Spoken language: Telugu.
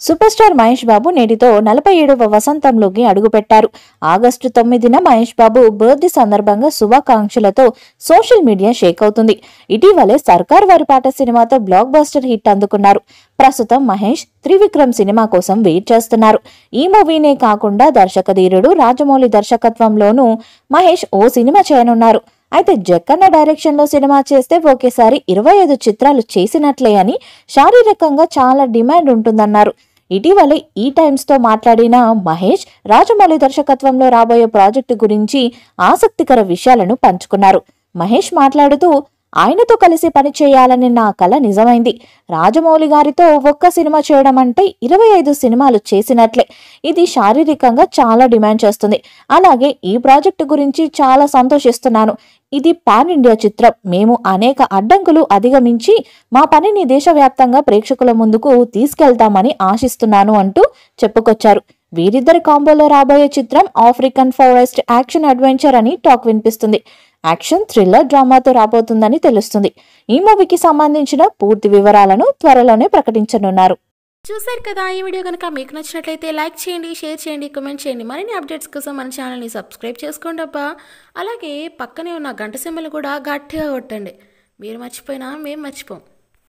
సూపర్ స్టార్ మహేష్ బాబు నేటితో 47వ వసంతంలోకి అడుగుపెట్టారు. ఆగస్టు 9న మహేష్ బాబు బర్త్డే సందర్భంగా శుభాకాంక్షలతో సోషల్ మీడియా షేక్ అవుతుంది. ఇటీవలే సర్కార్ వారి పాట సినిమాతో బ్లాక్ బస్టర్ హిట్ అందుకున్నారు. ప్రస్తుతం మహేష్ త్రివిక్రమ్ సినిమా కోసం వెయిట్ చేస్తున్నారు. ఈ మూవీనే కాకుండా దర్శకధీరుడు రాజమౌళి దర్శకత్వంలోనూ మహేష్ ఓ సినిమా చేయనున్నారు. అయితే జక్కన్న డైరెక్షన్ లో సినిమా చేస్తే ఒకేసారి 25 చిత్రాలు చేసినట్లే అని, శారీరకంగా చాలా డిమాండ్ ఉంటుందన్నారు. ఇటీవలే ఈ టైమ్స్ తో మాట్లాడిన మహేష్ రాజమౌళి దర్శకత్వంలో రాబోయే ప్రాజెక్టు గురించి ఆసక్తికర విషయాలను పంచుకున్నారు. మహేష్ మాట్లాడుతూ, ఆయనతో కలిసి పనిచేయాలని నా కల నిజమైంది. రాజమౌళి గారితో ఒక్క సినిమా చేయడం అంటే 25 సినిమాలు చేసినట్లే. ఇది శారీరకంగా చాలా డిమాండ్ చేస్తుంది. అలాగే ఈ ప్రాజెక్టు గురించి చాలా సంతోషిస్తున్నాను. ఇది పాన్ ఇండియా చిత్రం. మేము అనేక అడ్డంకులు అధిగమించి మా పనిని దేశవ్యాప్తంగా ప్రేక్షకుల ముందుకు తీసుకెళ్తామని ఆశిస్తున్నాను అంటూ చెప్పుకొచ్చారు. వీరిద్దరి కాంబోలో రాబోయే చిత్రం ఆఫ్రికన్ ఫారెస్ట్ యాక్షన్ అడ్వెంచర్ అని టాక్ వినిపిస్తుంది. యాక్షన్ థ్రిల్లర్ డ్రామాతో రాబోతుందని తెలుస్తుంది. ఈ మూవీకి సంబంధించిన పూర్తి వివరాలను త్వరలోనే ప్రకటించనున్నారు. చూశారు కదా, ఈ వీడియో కనుక మీకు నచ్చినట్లయితే లైక్ చేయండి, షేర్ చేయండి, కామెంట్ చేయండి. మరిన్ని అప్డేట్స్ కోసం మన ఛానల్ని సబ్స్క్రైబ్ చేసుకోండి అబ్బా. అలాగే పక్కనే ఉన్న గంట సింబల్ కూడా గట్టిగా కొట్టండి. మీరు మర్చిపోయినా మేము మర్చిపోం.